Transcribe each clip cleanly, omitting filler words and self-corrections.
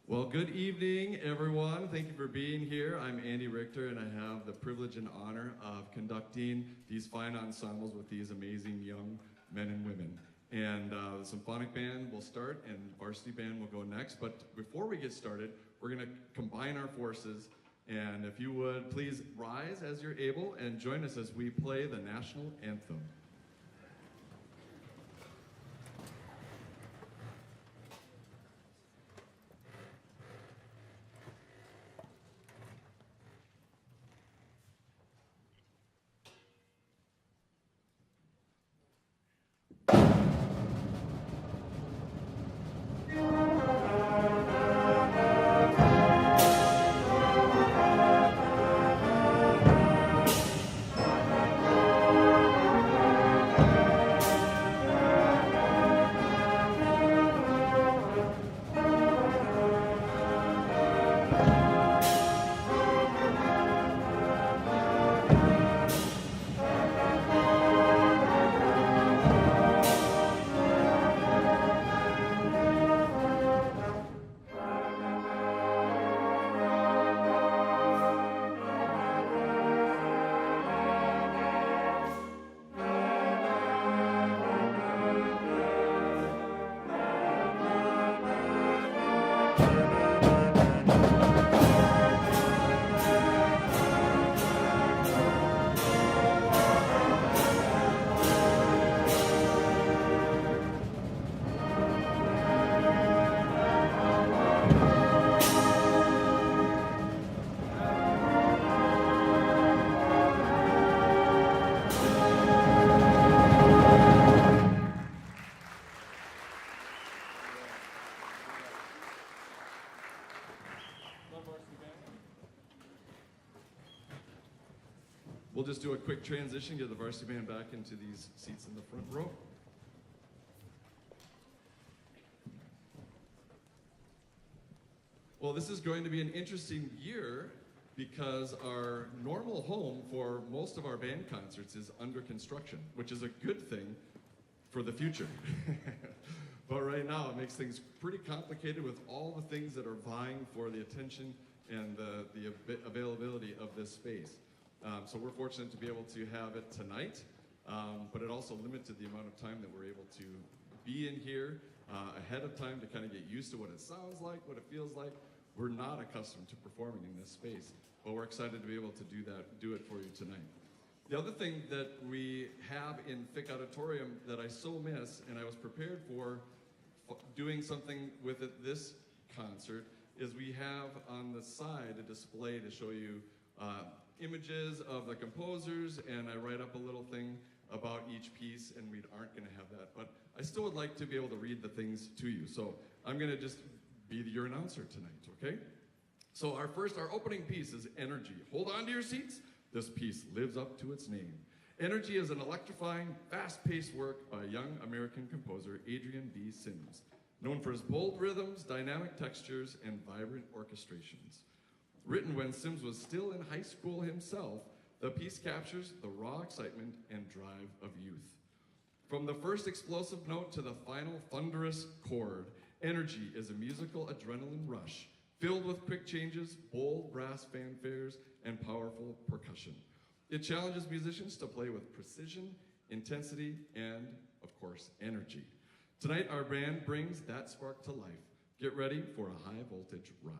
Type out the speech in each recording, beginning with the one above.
Well, good evening, everyone. Thank you for being here. I'm Andy Richter, and I have the privilege and honor of conducting these fine ensembles with these amazing young men and women. And the Symphonic Band will start, and Varsity Band will go next. But before we get started, we're going to combine our forces. And if you would, please rise as you're able and join us as we play the national anthem. We'll just do a quick transition, get the Varsity Band back into these seats in the front row. Well, this is going to be an interesting year because our normal home for most of our band concerts is under construction, which is a good thing for the future. But right now, it makes things pretty complicated with all the things that are vying for the attention and the availability of this space. So we're fortunate to be able to have it tonight, but it also limited the amount of time that we're able to be in here ahead of time to kind of get used to what it sounds like, what it feels like. We're not accustomed to performing in this space, but we're excited to be able to do it for you tonight. The other thing that we have in Fick Auditorium that I so miss, and I was prepared for doing something with it this concert, is we have on the side a display to show you images of the composers, and I write up a little thing about each piece, and we aren't going to have that. But I still would like to be able to read the things to you. So I'm going to just be your announcer tonight, okay? So our opening piece is Energy. Hold on to your seats. This piece lives up to its name. Energy is an electrifying, fast-paced work by young American composer Adrian B. Sims, known for his bold rhythms, dynamic textures, and vibrant orchestrations. Written when Sims was still in high school himself, the piece captures the raw excitement and drive of youth. From the first explosive note to the final thunderous chord, Energy is a musical adrenaline rush, filled with quick changes, bold brass fanfares, and powerful percussion. It challenges musicians to play with precision, intensity, and, of course, energy. Tonight, our band brings that spark to life. Get ready for a high-voltage ride.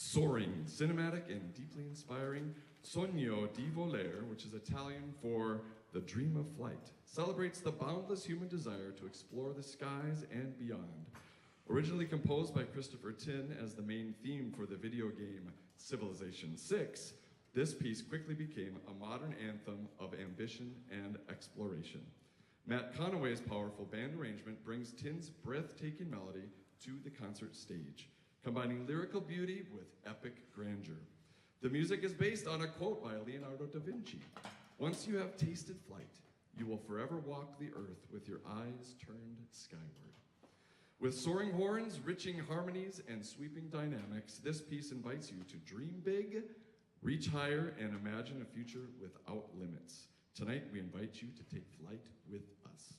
Soaring, cinematic and deeply inspiring, Sogno di Volare, which is Italian for the dream of flight, celebrates the boundless human desire to explore the skies and beyond. Originally composed by Christopher Tin as the main theme for the video game Civilization VI, this piece quickly became a modern anthem of ambition and exploration. Matt Conaway's powerful band arrangement brings Tin's breathtaking melody to the concert stage, combining lyrical beauty with epic grandeur. The music is based on a quote by Leonardo da Vinci. Once you have tasted flight, you will forever walk the earth with your eyes turned skyward. With soaring horns, riching harmonies, and sweeping dynamics, this piece invites you to dream big, reach higher, and imagine a future without limits. Tonight, we invite you to take flight with us.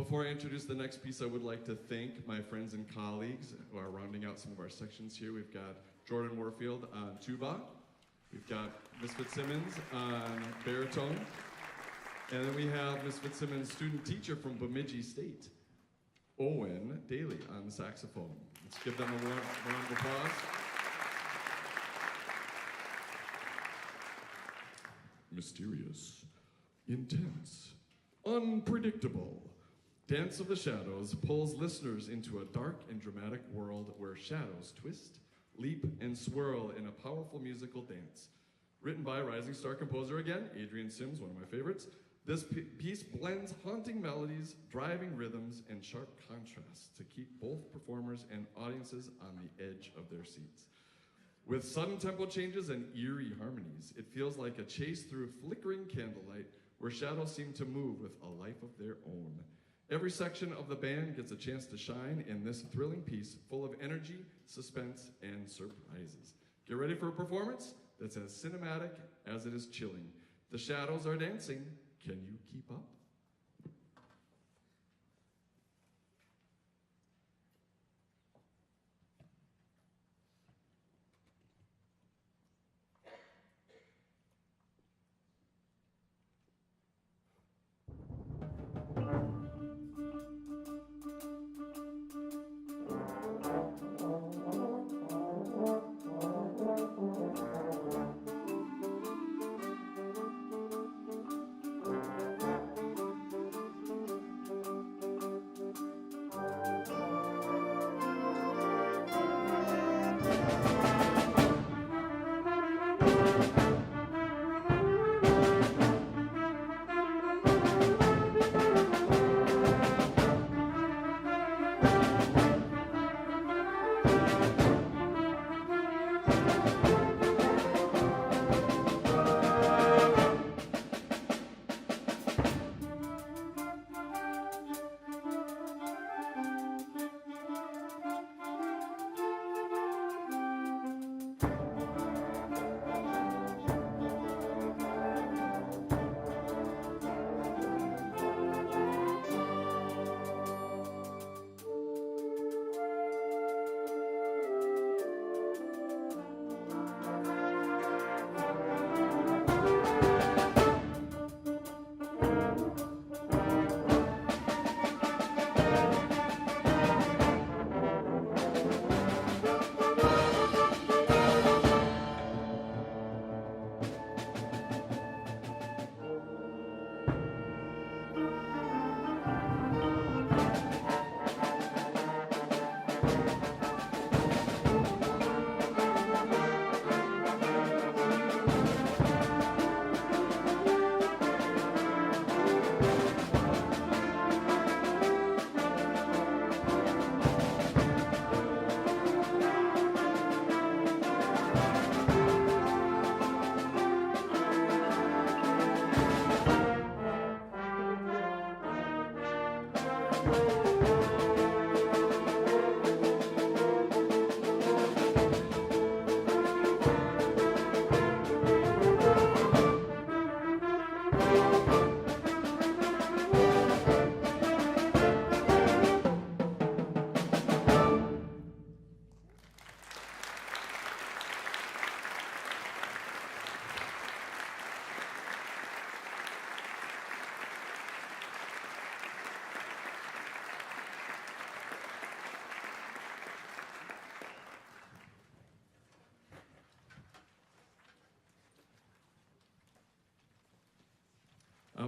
Before I introduce the next piece, I would like to thank my friends and colleagues who are rounding out some of our sections here. We've got Jordan Warfield on tuba. We've got Miss Fitzsimmons on baritone. And then we have Miss Fitzsimmons' student teacher from Bemidji State, Owen Daly, on saxophone. Let's give them a round of applause. Mysterious, intense, unpredictable. Dance of the Shadows pulls listeners into a dark and dramatic world where shadows twist, leap, and swirl in a powerful musical dance. Written by rising star composer again, Adrian Sims, one of my favorites, this piece blends haunting melodies, driving rhythms, and sharp contrasts to keep both performers and audiences on the edge of their seats. With sudden tempo changes and eerie harmonies, it feels like a chase through flickering candlelight where shadows seem to move with a life of their own. Every section of the band gets a chance to shine in this thrilling piece full of energy, suspense, and surprises. Get ready for a performance that's as cinematic as it is chilling. The shadows are dancing. Can you keep up?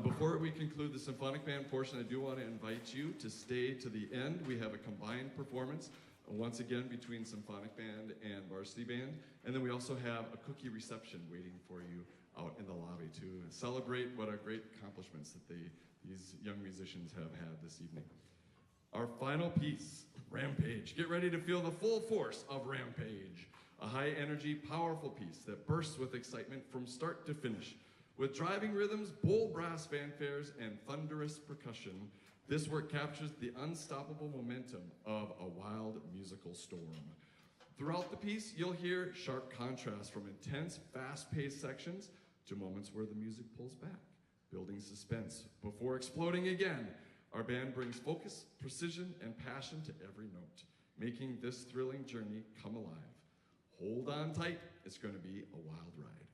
Before we conclude the Symphonic Band portion, I do want to invite you to stay to the end. We have a combined performance, once again, between Symphonic Band and Varsity Band. And then we also have a cookie reception waiting for you out in the lobby to celebrate what are great accomplishments that these young musicians have had this evening. Our final piece, Rampage. Get ready to feel the full force of Rampage, a high-energy, powerful piece that bursts with excitement from start to finish. With driving rhythms, bold brass fanfares, and thunderous percussion, this work captures the unstoppable momentum of a wild musical storm. Throughout the piece, you'll hear sharp contrasts from intense, fast-paced sections to moments where the music pulls back, building suspense before exploding again Our band brings focus, precision, and passion to every note, making this thrilling journey come alive. Hold on tight, it's going to be a wild ride.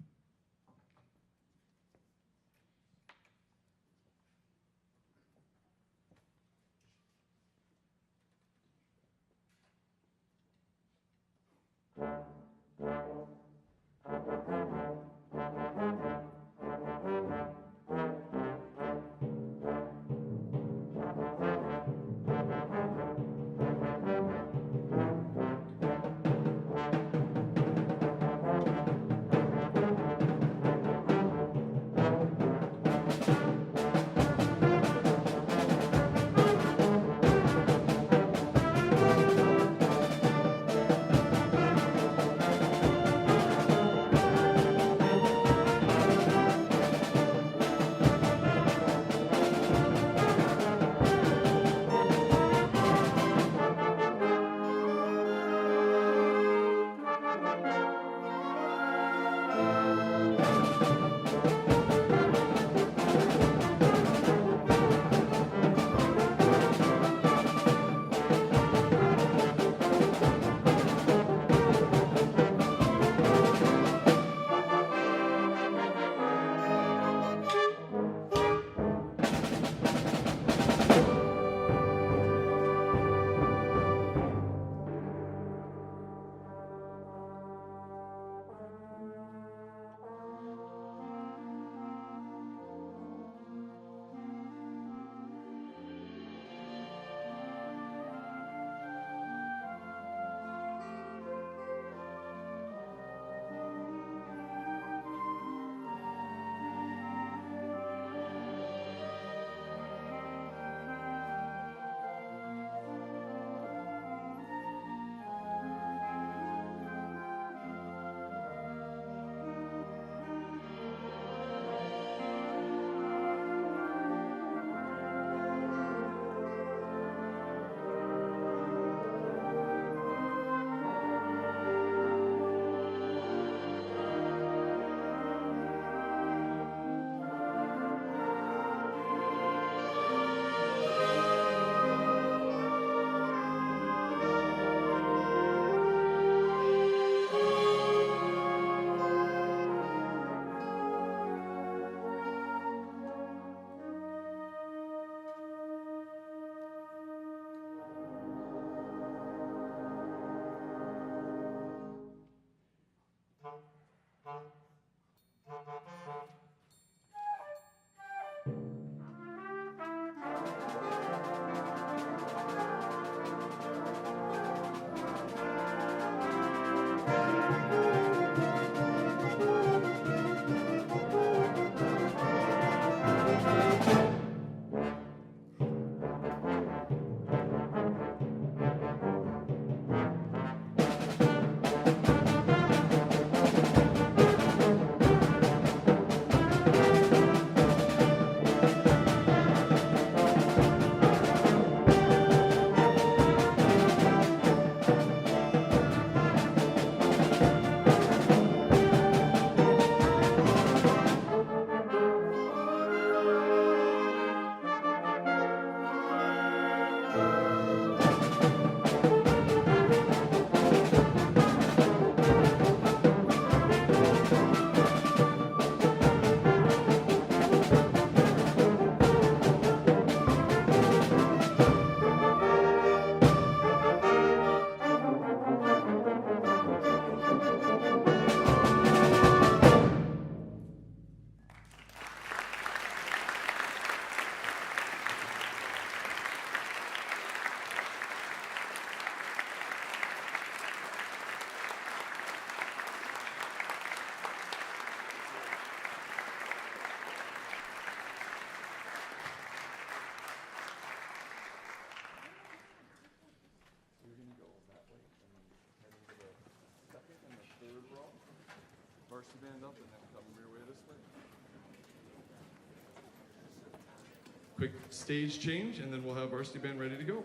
Varsity Band up and then come your way this way. Quick stage change and then we'll have Varsity Band ready to go.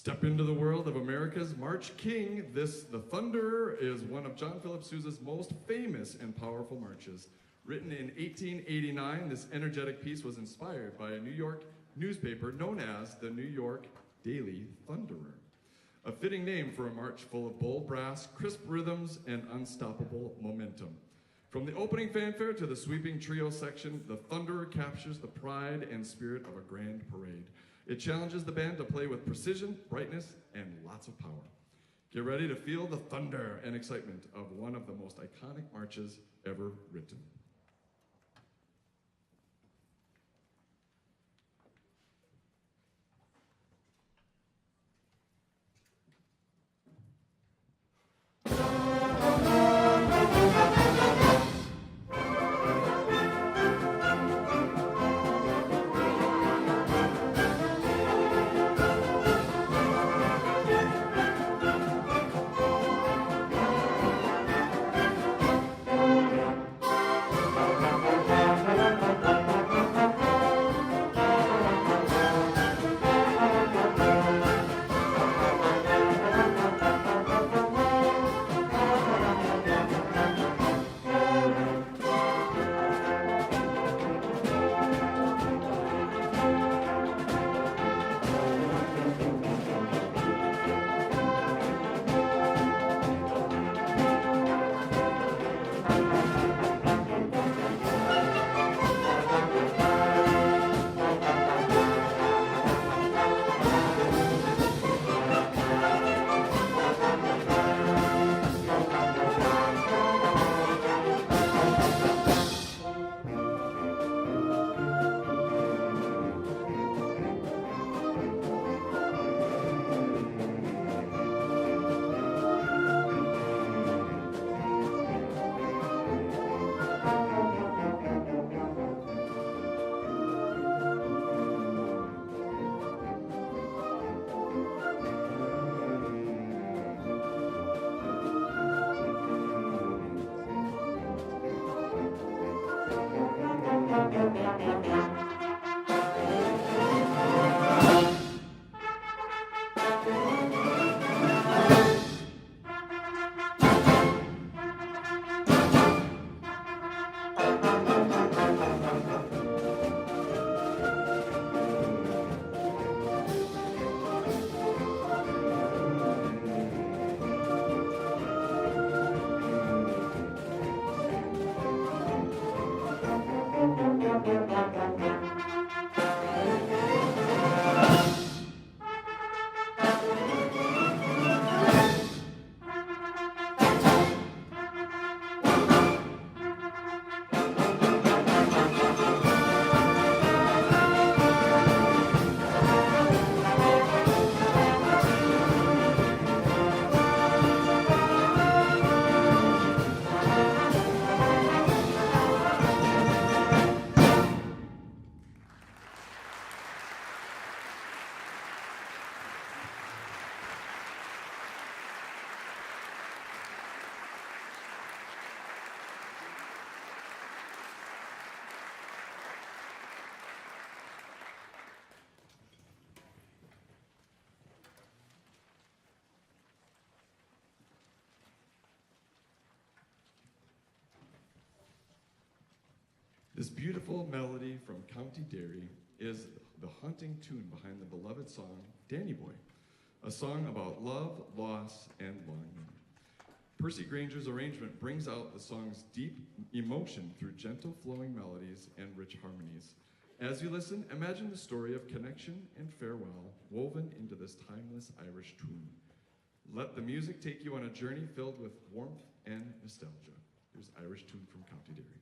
Step into the world of America's March King. The Thunderer, is one of John Philip Sousa's most famous and powerful marches. Written in 1889, this energetic piece was inspired by a New York newspaper known as the New York Daily Thunderer. A fitting name for a march full of bold brass, crisp rhythms, and unstoppable momentum. From the opening fanfare to the sweeping trio section, the Thunderer captures the pride and spirit of a grand parade. It challenges the band to play with precision, brightness, and lots of power. Get ready to feel the thunder and excitement of one of the most iconic marches ever written. This beautiful melody from County Derry is the haunting tune behind the beloved song, Danny Boy, a song about love, loss, and longing. Percy Grainger's arrangement brings out the song's deep emotion through gentle flowing melodies and rich harmonies. As you listen, imagine the story of connection and farewell woven into this timeless Irish tune. Let the music take you on a journey filled with warmth and nostalgia. Here's Irish tune from County Derry.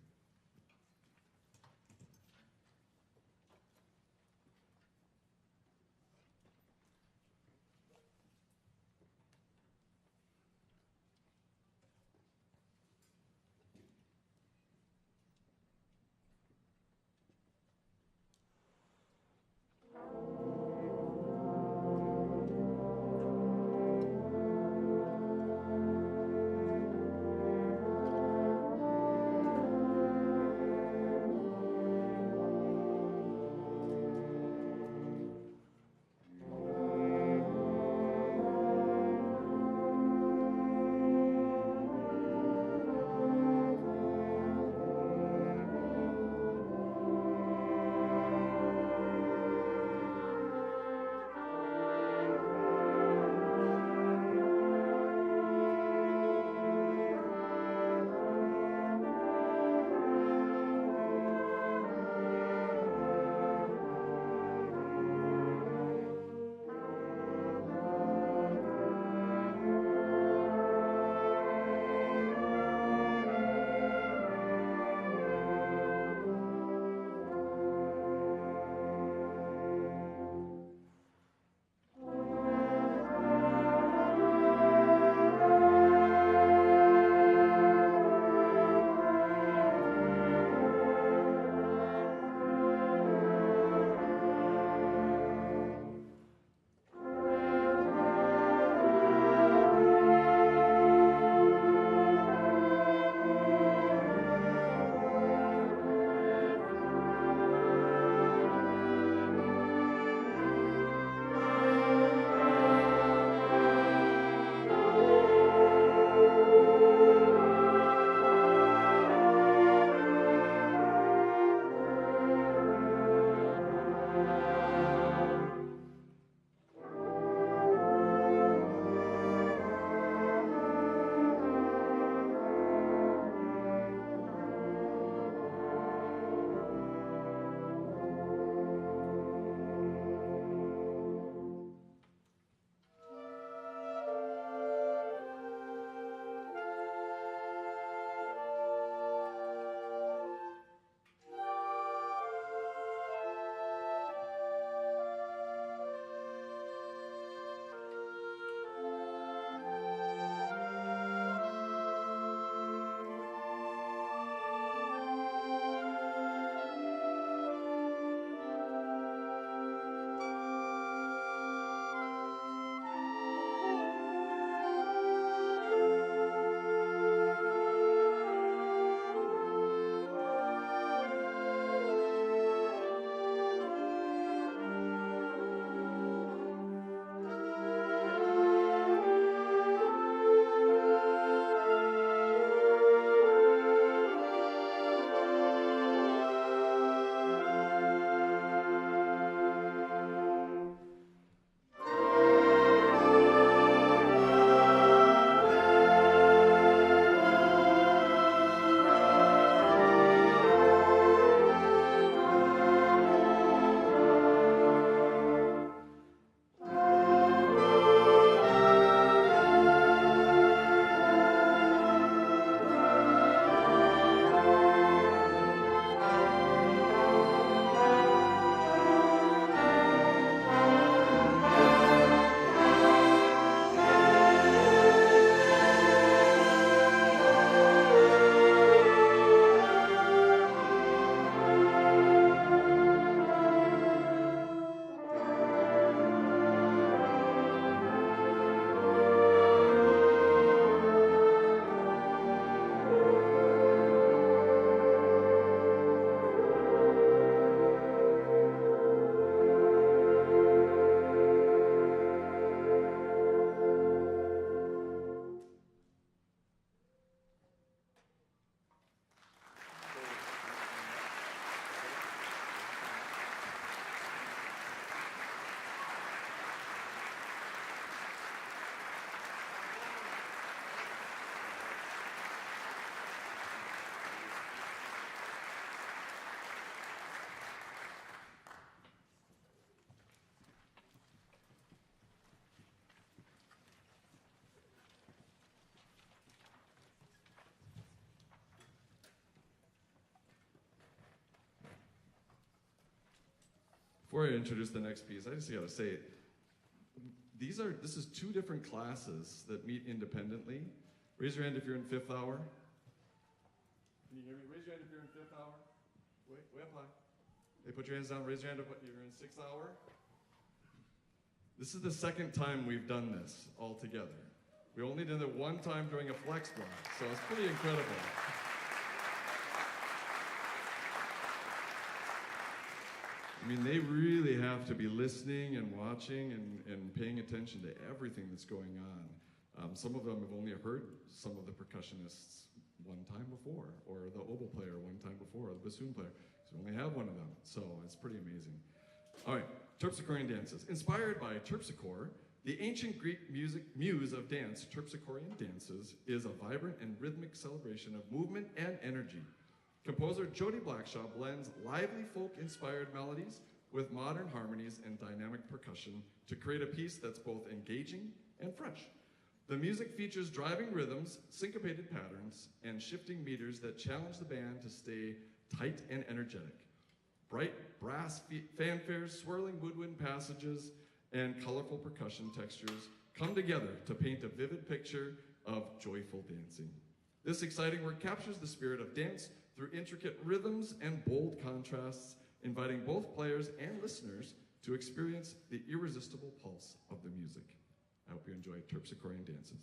Before I introduce the next piece, I just gotta say, this is two different classes that meet independently. Raise your hand if you're in fifth hour. Can you hear me? Raise your hand if you're in fifth hour. Way up high. Hey, put your hands down. Raise your hand if you're in sixth hour. This is the second time we've done this all together. We only did it one time during a flex block, so it's pretty incredible. I mean, they really have to be listening and watching and paying attention to everything that's going on. Some of them have only heard some of the percussionists one time before, or the oboe player one time before, or the bassoon player. So we only have one of them, so it's pretty amazing. All right, Terpsichorean dances. Inspired by Terpsichore, the ancient Greek muse of dance, Terpsichorean dances, is a vibrant and rhythmic celebration of movement and energy. Composer Jodie Blackshaw blends lively folk-inspired melodies with modern harmonies and dynamic percussion to create a piece that's both engaging and fresh. The music features driving rhythms, syncopated patterns, and shifting meters that challenge the band to stay tight and energetic. Bright brass fanfares, swirling woodwind passages, and colorful percussion textures come together to paint a vivid picture of joyful dancing. This exciting work captures the spirit of dance through intricate rhythms and bold contrasts, inviting both players and listeners to experience the irresistible pulse of the music. I hope you enjoy Terpsichorean dances.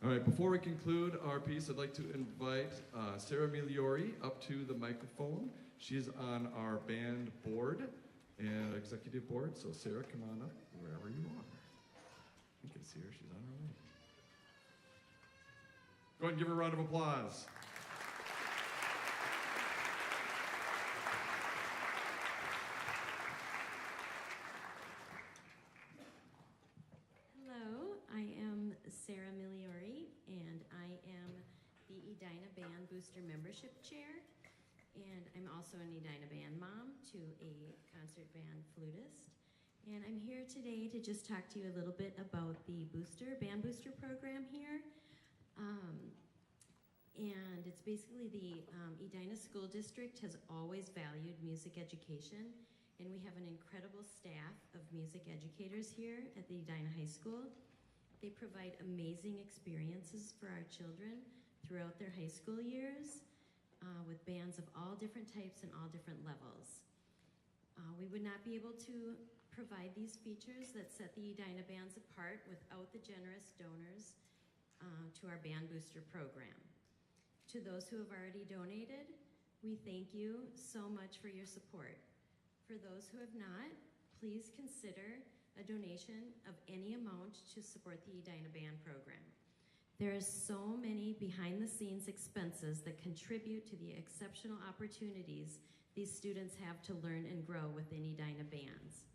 All right, before we conclude our piece, I'd like to invite Sarah Migliori up to the microphone. She's on our band board and executive board, so Sarah, come on up wherever you are. You can see her, she's on her way. Go ahead and give her a round of applause. Hello, I am Sarah Migliori, and I am the Edina Band Booster Membership Chair, and I'm also an Edina Band mom to a concert band flutist. And I'm here today to just talk to you a little bit about the band booster program here. And it's basically the Edina School District has always valued music education, and we have an incredible staff of music educators here at the Edina High School. They provide amazing experiences for our children throughout their high school years with bands of all different types and all different levels. We would not be able to provide these features that set the Edina bands apart without the generous donors to our Band Booster program. To those who have already donated, we thank you so much for your support. For those who have not, please consider a donation of any amount to support the Edina Band program. There are so many behind-the-scenes expenses that contribute to the exceptional opportunities these students have to learn and grow within Edina bands.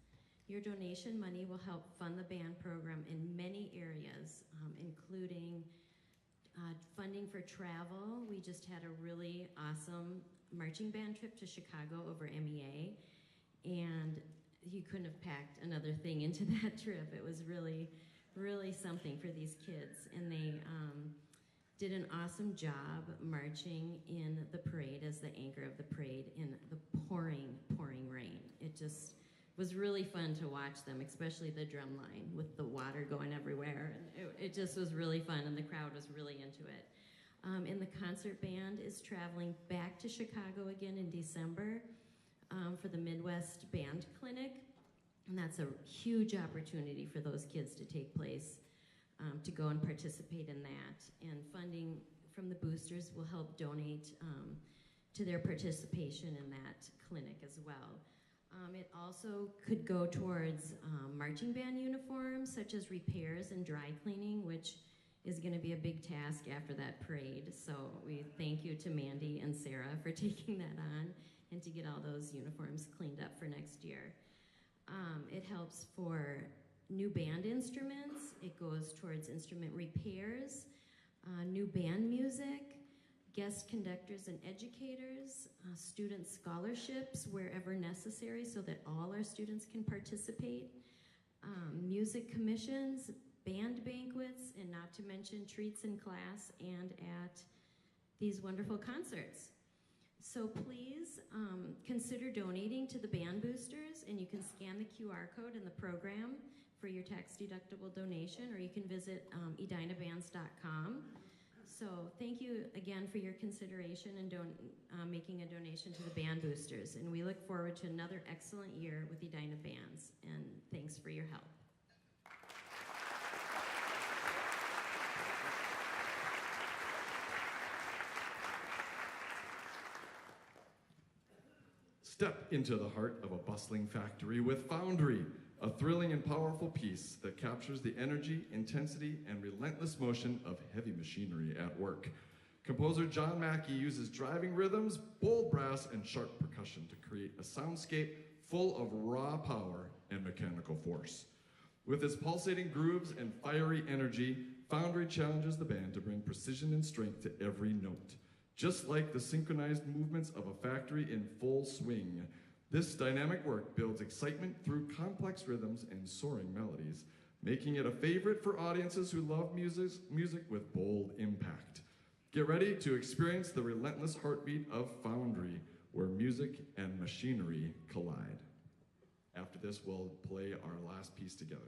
Your donation money will help fund the band program in many areas, including funding for travel. We just had a really awesome marching band trip to Chicago over MEA, and you couldn't have packed another thing into that trip. It was really, really something for these kids, and they did an awesome job marching in the parade as the anchor of the parade in the pouring, pouring rain. It just was really fun to watch them, especially the drum line with the water going everywhere. And it just was really fun, and the crowd was really into it. And the concert band is traveling back to Chicago again in December for the Midwest Band Clinic. And that's a huge opportunity for those kids to take place, to go and participate in that. And funding from the boosters will help donate to their participation in that clinic as well. It also could go towards marching band uniforms, such as repairs and dry cleaning, which is going to be a big task after that parade. So we thank you to Mandy and Sarah for taking that on and to get all those uniforms cleaned up for next year. It helps for new band instruments. It goes towards instrument repairs, new band music, guest conductors and educators, student scholarships wherever necessary so that all our students can participate, music commissions, band banquets, and not to mention treats in class and at these wonderful concerts. So please consider donating to the band boosters, and you can scan the QR code in the program for your tax-deductible donation, or you can visit edinabands.com. So thank you again for your consideration and making a donation to the band boosters. And we look forward to another excellent year with Edina Bands. And thanks for your help. Step into the heart of a bustling factory with Foundry, a thrilling and powerful piece that captures the energy, intensity, and relentless motion of heavy machinery at work. Composer John Mackey uses driving rhythms, bold brass, and sharp percussion to create a soundscape full of raw power and mechanical force. With its pulsating grooves and fiery energy, Foundry challenges the band to bring precision and strength to every note. Just like the synchronized movements of a factory in full swing, this dynamic work builds excitement through complex rhythms and soaring melodies, making it a favorite for audiences who love music with bold impact. Get ready to experience the relentless heartbeat of Foundry, where music and machinery collide. After this, we'll play our last piece together.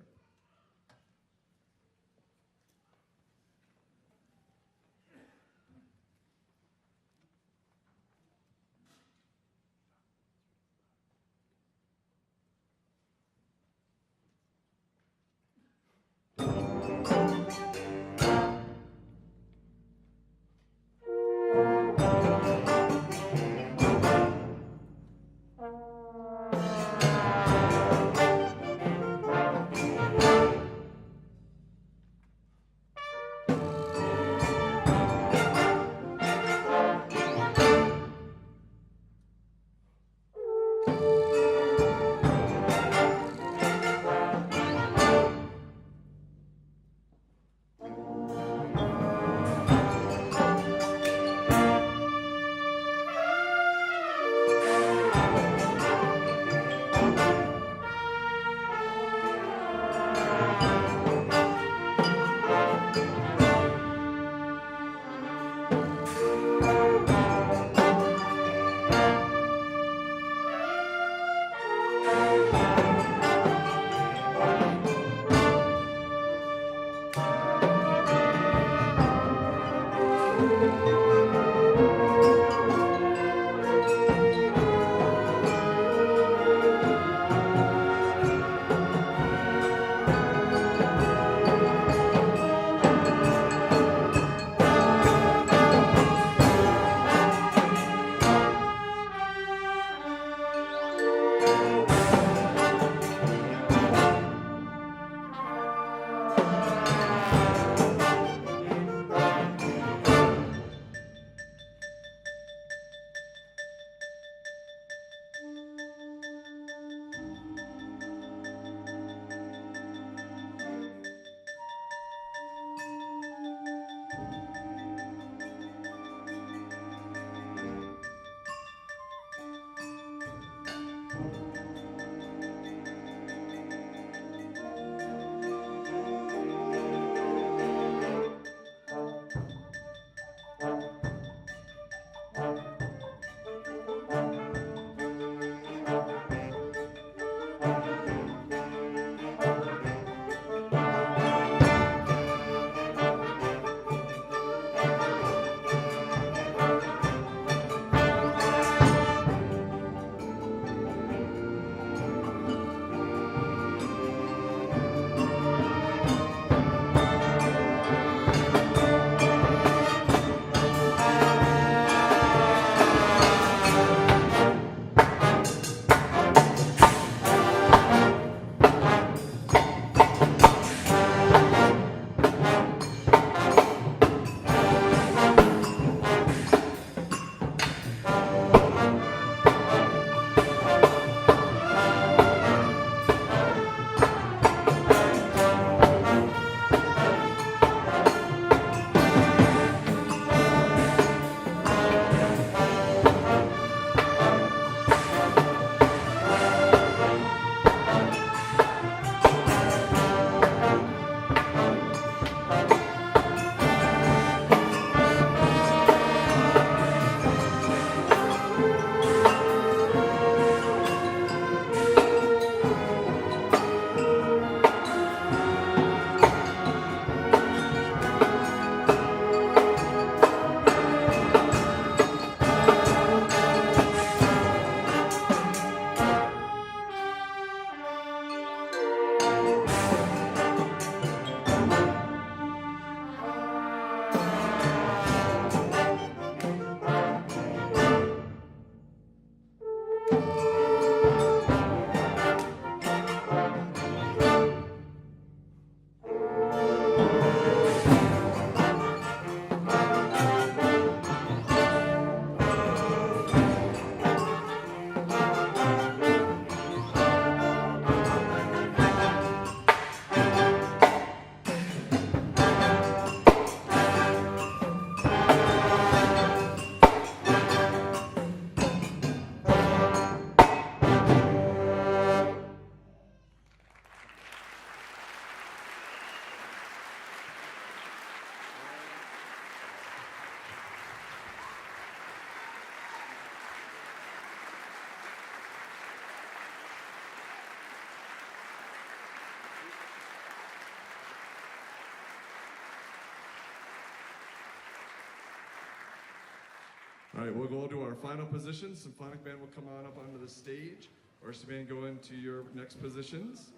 All right, we'll go to our final position. Symphonic Band will come on up onto the stage. Varsity Band, go into your next positions.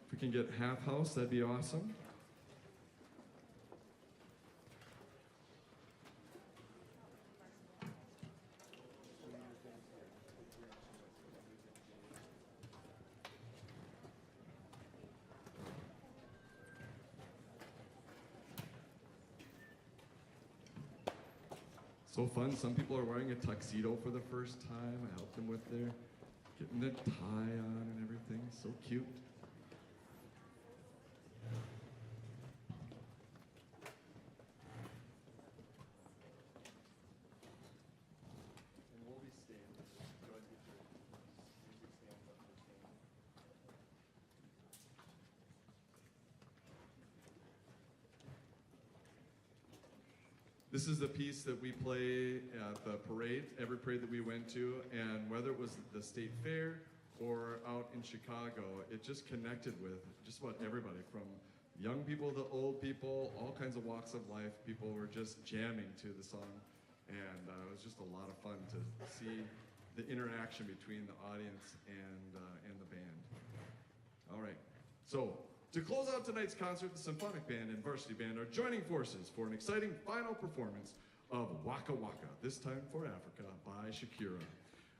If we can get half house, that'd be awesome. So fun. Some people are wearing a tuxedo for the first time. I helped them with their getting their tie on and everything. So cute. And we'll be standing. Go ahead and get your music stands up for standing. This is the piece that we play at the parade, every parade that we went to, and whether it was the state fair or out in Chicago, it just connected with just about everybody, from young people to old people, all kinds of walks of life. People were just jamming to the song, and it was just a lot of fun to see the interaction between the audience and the band. All right, so to close out tonight's concert, the Symphonic Band and Varsity Band are joining forces for an exciting final performance of Waka Waka, this time for Africa, by Shakira.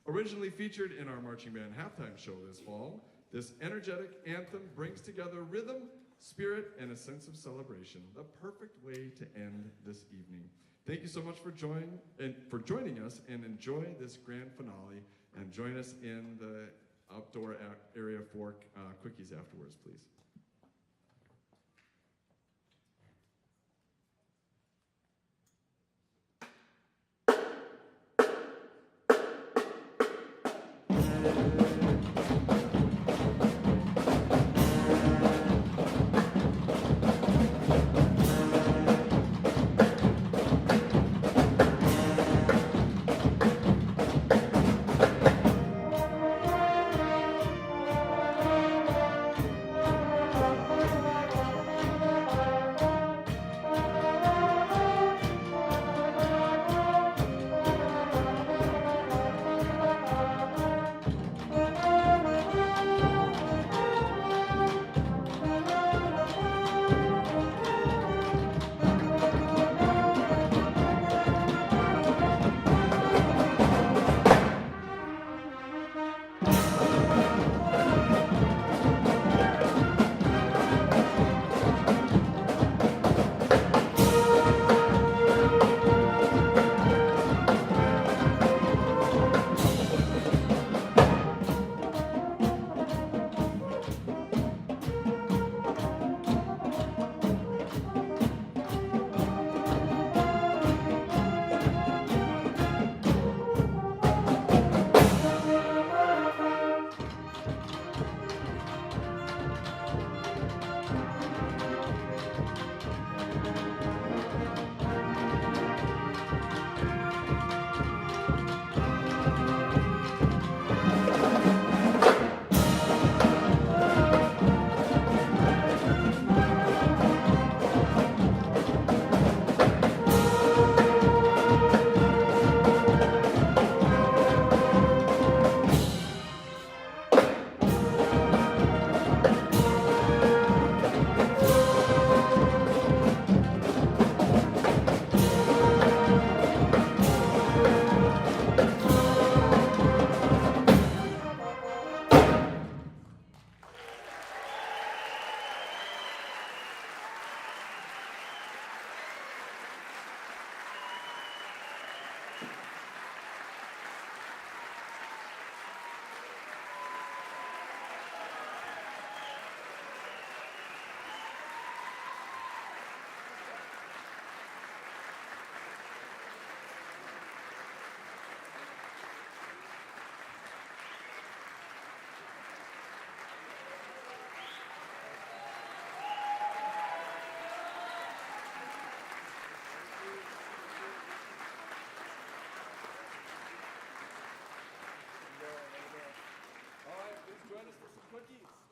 Originally featured in our marching band halftime show this fall, this energetic anthem brings together rhythm, spirit, and a sense of celebration, the perfect way to end this evening. Thank you so much for joining us, and enjoy this grand finale, and join us in the outdoor area for quickies afterwards, please.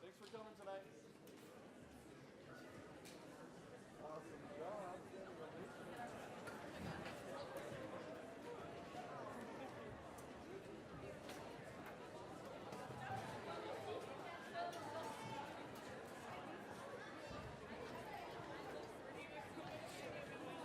Thanks for coming tonight.